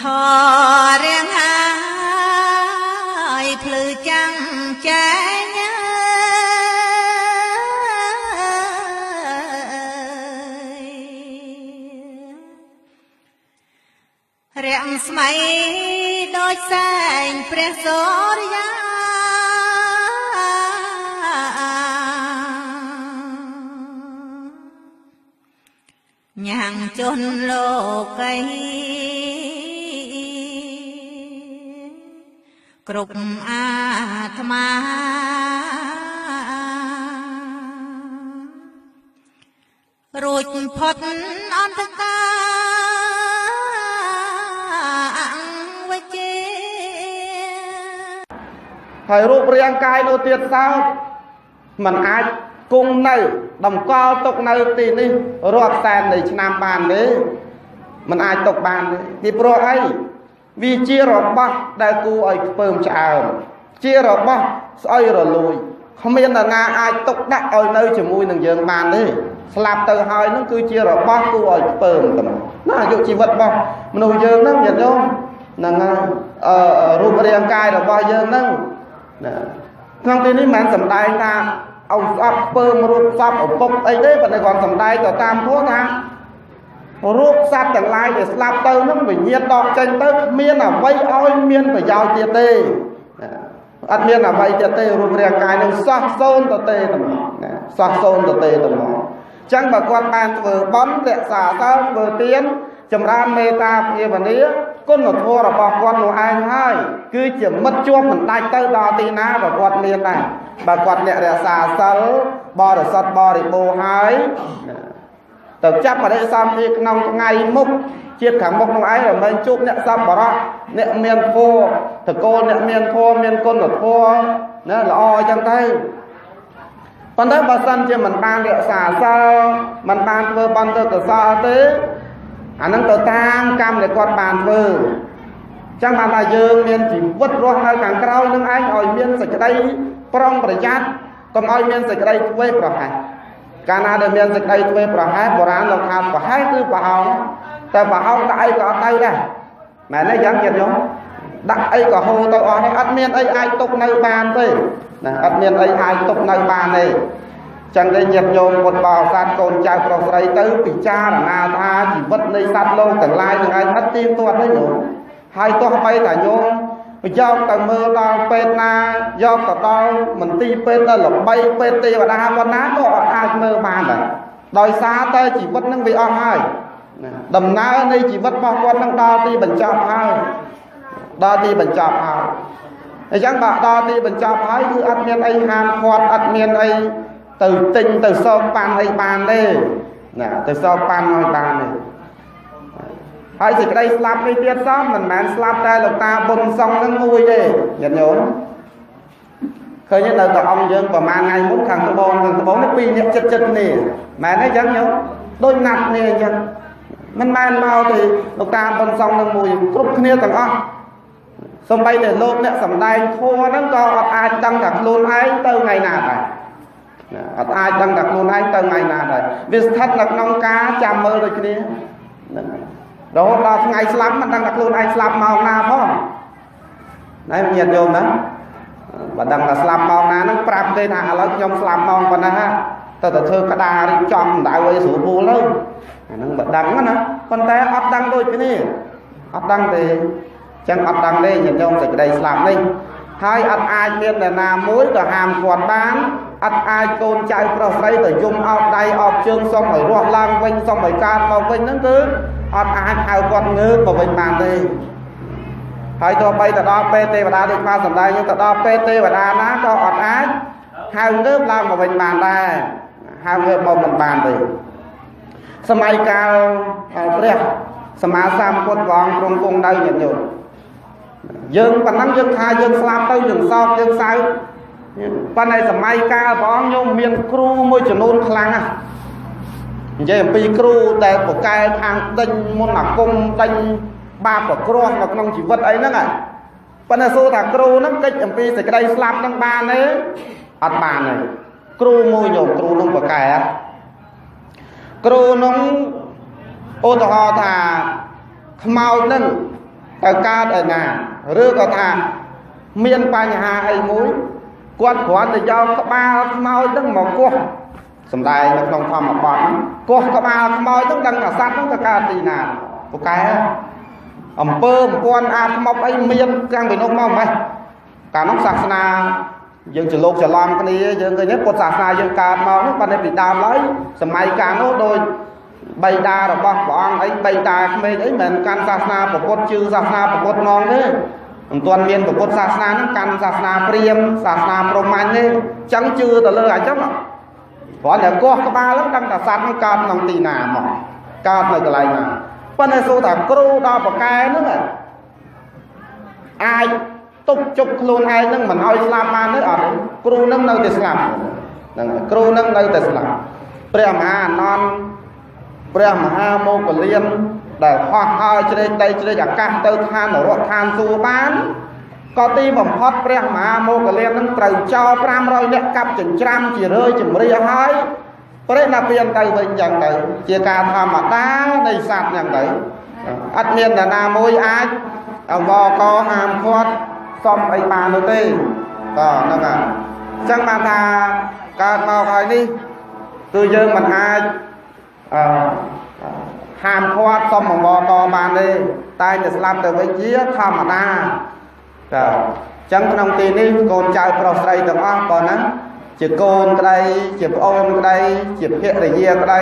ថរៀងហើយភ្លឺចាំងចែងរាំងស្មៃដូចសែងព្រះសូរិយាញ៉ាំងជន់លោកីគ្រប់អាត្មារួចផុតអន្តកាហើយរូបរាងកាយនៅទៀតសោតมันអាចគង់នៅតម្កល់ទុកនៅទីនេះរាប់សែននៃឆ្នាំបានទេมันអាចទុកបានទេពីព្រោះអីវាជារបស់ដែលគួរឲ្យខ្ពើមឆ្អើមជារបស់ស្អុយរលួយគ្មាននរណាអាចទុកដាក់ឲ្យនៅជាមួយនឹងយើងបានទេស្លាប់ទៅហើយនឹងគឺជារបស់គួរឲ្យខ្ពើមតែណាអាយុជីវិតរបស់មនុស្សយើងហ្នឹងញាតិញោមហ្នឹងរូបរាងកាយរបស់យើងហ្នឹងក្នុងទីនេះមិនសំដែងថាឲ្យស្អប់ពើមរូបសពឪពុកអីទេប៉ុន្តែគាត់សំដែងទៅតាមធម៌ថារូបសត្វទាំងឡាយដែលស្លាប់ទៅនឹងវិញ្ញាណដកចេញទៅគ្មានអ្វីឲ្យមានប្រយោជន៍ទៀតទេអត់មានអ្វីទៀតទេរូបរាងកាយនឹងសោះសូន្យទៅទេតែសោះសូន្យទៅទេតែមកអញ្ចឹងបើគាត់បានធ្វើបុណ្យរក្សាសីលធ្វើទានចម្រើនមេត្តាភាវនាគុណធម៌របស់គាត់នោះឯងហើយគឺជាមិត្តជាប់មិនដាច់ទៅដល់ទីណាក៏គាត់មានដែរបើគាត់អ្នករក្សាសិលបរិសុទ្ធបរិបូរណ៍ហើយទៅចាប់បរិសន្ធិក្នុងថ្ងៃមុខជាតិខាងមុខនោះឯងមិនជួបអ្នកសប្បុរសអ្នកមានធម៌តកូលអ្នកមានធម៌មានគុណធម៌ណាល្អអញ្ចឹងទៅប៉ុន្តែបើសិនជាមិនបានរក្សាសិលមិនបានធ្វើបុណ្យទៅកុសលទេអានឹងទៅតាមកម្មដែលគាត់បានធ្វើចឹងបានថាយើងមានជីវិតរស់នៅខាងក្រោយនឹងឯងឲ្យមានសេចក្តីប្រុងប្រយ័ត្នកុំឲ្យមានសេចក្តីធ្វេសប្រហែសកាលណាដែលមានសេចក្តីធ្វេសប្រហែសបុរាណលោកថាប្រហែសគឺប្រហោងតែប្រហោងដាក់អីក៏អត់ទៅដែរមែនទេយ៉ាងទៀតខ្ញុំដាក់អីក៏ហូរទៅអស់នេះអត់មានអីអាចទុកនៅបានទេណាអត់មានអីអាចទុកនៅបានទេចឹងទេញាតិញោមពុទ្ធបរិស័ទកូនចៅប្រុសស្រីទៅពិចារណាថាជីវិតនៃសត្វលោកទាំងឡាយនឹងឯងអត់ទៀងទាត់ទេញោមហើយទោះបីតែញោមយកទៅមើលដល់ពេទ្យណាយកទៅដល់មន្ទីរពេទ្យដល់ល្បីពេទ្យទេវតាប៉ុណ្ណាក៏អត់អាចមើលបានដែរដោយសារតែជីវិតនឹងវាអស់ហើយដំណើរនៃជីវិតរបស់គាត់នឹងដល់ទីបញ្ចប់ហើយដល់ទីបញ្ចប់ហើយអញ្ចឹងបើដល់ទីបញ្ចប់ហើយគឺអត់មានអីហាមឃាត់អត់មានអីទៅទិញទៅសោកប៉ាន់អីបានទេណាទៅសោកប៉ាន់ឲ្យបានទេហើយសេចក្តីស្លាប់នេះទៀតសោះមិនមែនស្លាប់តែលោកតាបុណ្យសង្ឃនឹងមួយទេញាតិញោមឃើញនៅតែអង្គយើងប្រហែលថ្ងៃមុនខាងត្បូងនេះពីរនាក់ចិត្តនេះមែនទេចឹងញោមដូចណាត់នេះអញ្ចឹងមិនមែនមកទេលោកតាបុណ្យសង្ឃនឹងមួយគ្រប់គ្នាទាំងអស់សូម្បីតែលោកអ្នកសំដែងធម៌ហ្នឹងក៏អត់អាចដឹងថាខ្លួនឯងទៅថ្ងៃណាដែរអត់អាចដឹងថាខ្លួនឯងទៅថ្ងៃណាដែរវាស្ថិតនៅក្នុងការចាំមើលដូចគ្នារហូតដល់ថ្ងៃស្លាប់មិនដឹងថាខ្លួនឯងស្លាប់ម៉ោងណាផងណែញាតិញោមណាបើដឹងថាស្លាប់ម៉ោងណាហ្នឹងប្រាប់គេថាឥឡូវខ្ញុំស្លាប់ម៉ោងប៉ុណ្ណាទៅធ្វើក្តាររៀបចំដៅអីស្រួលពូលទៅអាហ្នឹងបើដឹងណាប៉ុន្តែអត់ដឹងដូចគ្នាអត់ដឹងទេចឹងអត់ដឹងទេញាតិញោមសេចក្តីស្លាប់នេះហើយអត់អាចមាននរណាមួយក៏ហាមគាត់បានអត់អាចកូនចៅប្រុសស្រីទៅយំអោបដៃអោបជើងសុំឲ្យរស់ឡើងវិញសុំឲ្យកើតមកវិញហ្នឹងគឺអត់អាចហៅគាត់ងើបមកវិញបានទេហើយទោះបីទៅដល់ពេលទេវតាដូចមកសម្ដែងទៅដល់ពេលទេវតាណាក៏អត់អាចហៅងើបឡើងមកវិញបានដែរហៅងើបមកមិនបានទេសម័យកាលព្រះសម្មាសម្ពុទ្ធព្រះអង្គទ្រង់គង់នៅញាតិញោមយើងប៉ុណ្ណឹងយើងថាយើងស្លាប់ទៅយើងសោកយើងសៅប៉ុន្តែសម័យកាលព្រះអង្គញោមមានគ្រូមួយចំនួនខ្លាំងណាស់និយាយអំពីគ្រូដែលពូកែខាងដេញមុនអាគមដេញបាបប្រក្រោះនៅក្នុងជីវិតអីហ្នឹងប៉ុន្តែសួរថាគ្រូហ្នឹងកិច្ចអំពីសេចក្តីស្លាប់ហ្នឹងបានទេអត់បានទេគ្រូមួយញោមគ្រូហ្នឹងពូកែគ្រូហ្នឹងឧទាហរណ៍ថាខ្មោចហ្នឹង ទៅកើតឯណាឬក៏ថាមានបញ្ហាអីមួយគាត់គ្រាន់តែយកក្បាលខ្មោចហ្នឹងមកគោះសំដែងនៅក្នុងធម្មបទហ្នឹងគោះក្បាលខ្មោចហ្នឹងដឹងថាសត្វហ្នឹងទៅកើតទីណាពូកែអំពើប្រព័ន្ធអាថ្មប់អីមានទាំងពីនោះមកម៉េចកាលនោះសាសនាយើងច្រឡូកច្រឡំគ្នាយើងឃើញពុទ្ធសាសនាយើងកើតមកនោះបានពីដើមឡើយសម័យកាលនោះដូចបិតារបស់ព្រះអង្គអីបិតាក្មេងអីមិនកាន់សាសនាពុទ្ធជឿសាសនាពុទ្ធនងទេមិនទាន់មានពុទ្ធសាសនាហ្នឹងកាន់សាសនាព្រាហ្មណ៍សាសនាព្រហ្មញ្ញទេអញ្ចឹងជឿទៅលើអញ្ចឹងគ្រាន់តែកោះក្បាលហ្នឹងដឹងថាសត្វហ្នឹងកើតក្នុងទីណាមកកើតនៅកន្លែងណាប៉ុន្តែសូថាគ្រូដល់ប្រកែហ្នឹងអាចទប់ជប់ខ្លួនឯងហ្នឹងមិនឲ្យស្លាប់បានទេអត់គ្រូហ្នឹងនៅតែស្លាប់ហ្នឹងគ្រូហ្នឹងនៅតែស្លាប់ព្រះមហាអានន្ទព្រះមហាមោគលានដែលហោះហើរជ្រែកដីជ្រែកអាកាសទៅឋាននរកឋានសួគ៌បានក៏ទីបំផុតព្រះមហាមោគលាននឹងត្រូវចោល500នាក់កាប់ចិញ្ច្រាំជារឿយជំរាហើយព្រះនិព្វានទៅវិញយ៉ាងទៅជាការធម្មតានៃសត្វយ៉ាងទៅអត់មាននរណាមួយអាចអវកហាមឃាត់សុំអីបាននោះទេក៏ហ្នឹងហើយអញ្ចឹងបានថាកើតមកហើយនេះគឺយើងមិនអាចហាមឃាត់សុំអវកបានទេតែតែស្លាប់ទៅវិញជាធម្មតាចាអញ្ចឹងក្នុងទីនេះកូនចៅប្រុសស្រីទាំងអស់ប៉ុណ្ណាជាកូនក្តីជាប្អូនក្តីជាភរិយាក្តី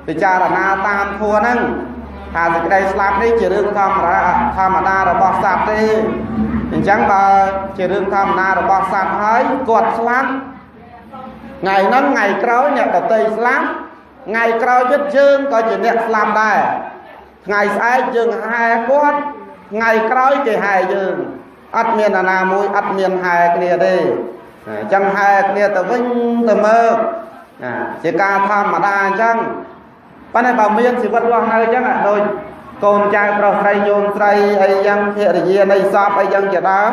ពិចារណាតាមធัวហ្នឹងថាសេចក្តីស្លាប់នេះជារឿងធម្មតារបស់សត្វទេអញ្ចឹងបើជារឿងធម្មតារបស់សត្វហើយគាត់ស្លាប់ថ្ងៃហ្នឹងថ្ងៃក្រោយអ្នកដទៃស្លាប់ថ្ងៃក្រោយទៀតយើងក៏ជាអ្នកស្លាប់ដែរថ្ងៃស្អែកយើងហែគាត់ថ្ងៃក្រោយគេហែយើងអត់មានអាណាមួយអត់មានហែគ្នាទេអញ្ចឹងហែគ្នាទៅវិញទៅមកជាការធម្មតាអញ្ចឹងប៉ុន្តែបើមានជីវិតរស់នៅអញ្ចឹងដូចកូនចៅប្រុសស្រីញោមស្រីអីយ៉ាងភរិយានៃសពអីយ៉ាងជាដើម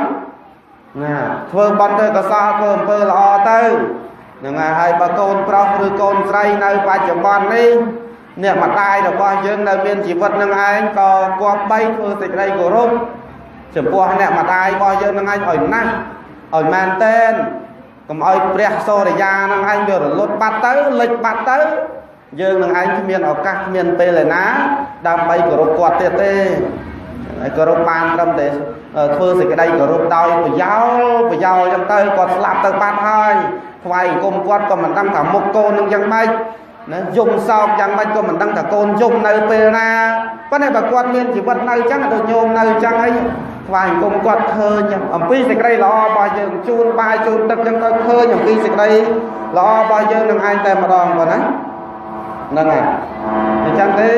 ធ្វើបន់ទៅកសលធ្វើអំពើល្អទៅហ្នឹងហើយបើកូនប្រុសឬកូនស្រីនៅបច្ចុប្បន្ននេះអ្នកម្ដាយរបស់យើងនៅមានជីវិតនឹងឯងក៏គប្បីធ្វើសេចក្តីគោរពចំពោះអ្នកម្ដាយរបស់យើងនឹងឯងឲ្យណាស់ឲ្យមែនតែនកុំឲ្យព្រះសូរិយានឹងឯងវារលត់បាត់ទៅលិចបាត់ទៅយើងនឹងឯងគ្មានឱកាសគ្មានពេលឯណាដើម្បីគោរពគាត់ទៀតទេហើយគោរពបានត្រឹមតែធ្វើសេចក្តីគោរពដោយប្រយោលចឹងទៅគាត់ស្លាប់ទៅបាត់ហើយថ្វាយអង្គមគាត់ក៏មិនដឹងថាមុខកូននឹងយ៉ាងម៉េចណាយំសោកយ៉ាងម៉េចក៏មិនដឹងថាកូនយំនៅពេលណាប៉ុន្តែបើគាត់មានជីវិតនៅអញ្ចឹងដូចញោមនៅអញ្ចឹងហើយថ្វាយអង្គមគាត់ឃើញអំពីសេចក្តីល្អរបស់យើងជូនបាយជូនទឹកអញ្ចឹងទៅឃើញអំពីសេចក្តីល្អរបស់យើងនឹងឯងតែម្ដងបងណាហ្នឹងហើយអញ្ចឹងទេ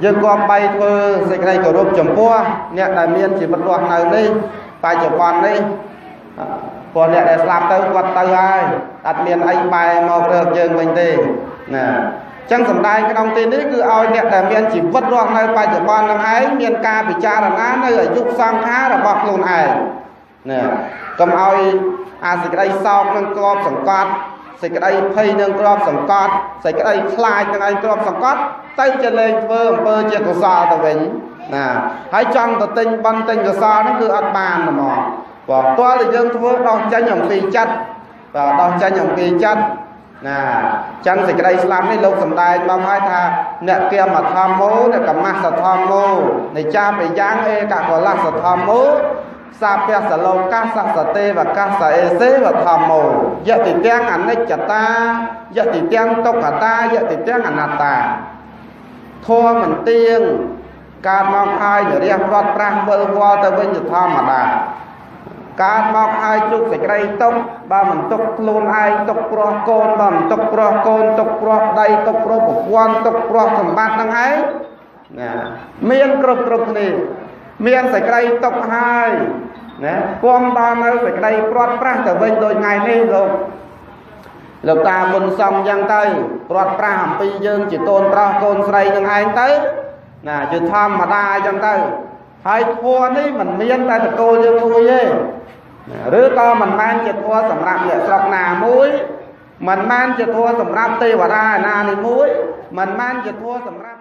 យើងគប្បីធ្វើសេចក្តីគោរពចំពោះអ្នកដែលមានជីវិតរស់នៅនេះបច្ចុប្បន្ននេះព្រោះអ្នកដែលស្លាប់ទៅគាត់ទៅហើយអត់មានអីបែរមករើសយើងវិញទេណាអញ្ចឹងសម្ដែងក្នុងទីនេះគឺឲ្យអ្នកដែលមានជីវិតរស់នៅបច្ចុប្បន្ននឹងឯងមានការពិចារណានៅអាយុសង្ខាររបស់ខ្លួនឯងណាកុំឲ្យអាសេចក្តីសោកនឹងក្របសង្កត់សេចក្តីភ័យនឹងក្របសង្កត់សេចក្តីខ្លាចនឹងឯងក្របសង្កត់ទៅជាលែងធ្វើអំពើជាកុសលទៅវិញណាហើយចង់ទៅទិញបន់ទិញកុសលហ្នឹងគឺអត់បានហ្មងព្រោះតើយើងធ្វើដោះចេញអំពីចិត្តបាទដោះចេញអំពីចិត្តណាចឹងសេចក្តីស្លាប់នេះលោកសំដែងមកហើយថាអ្នកគមធម្មោអ្នកកម្មសធម្មោនៃចាបយ៉ាងឯកកលសធម្មោសាភៈសលោកាសសទេវកាសអេសេវធម្មោយតិទាំងអនិច្ចតាយតិទាំងទុក្ខតាយតិទាំងអនត្តាធម៌មិនទៀងកើតមកហើយរះរត់ប្រាស់វិលវល់ទៅវិញជាធម្មតាកើតមកហើយជុកសេចក្តីទុកបើមិនទុកខ្លួនឯងទុកព្រោះកូនបើមិនទុកព្រោះកូនទុកព្រោះប្តីទុកព្រោះប្រពន្ធទុកព្រោះសម្បត្តិនឹងឯងណាមានគ្រប់គ្នាមានសេចក្តីទុកហើយណាគំដល់នៅសេចក្តីព្រាត់ប្រាសទៅវិញដូចថ្ងៃនេះលោកតាមុនសំយ៉ាងទៅព្រាត់ប្រាសអំពីយើងជាកូនប្រុសកូនស្រីនឹងឯងទៅណាជាធម្មតាអញ្ចឹងទៅហើយធម៌នេះមិនមានតែតកូលយើងមួយទេឬក៏មិនមែនជាធម៌សម្រាប់អ្នកស្រុកណាមួយមិនមែនជាធម៌សម្រាប់ទេវតាណានេះមួយមិនមែនជាធម៌សម្រាប់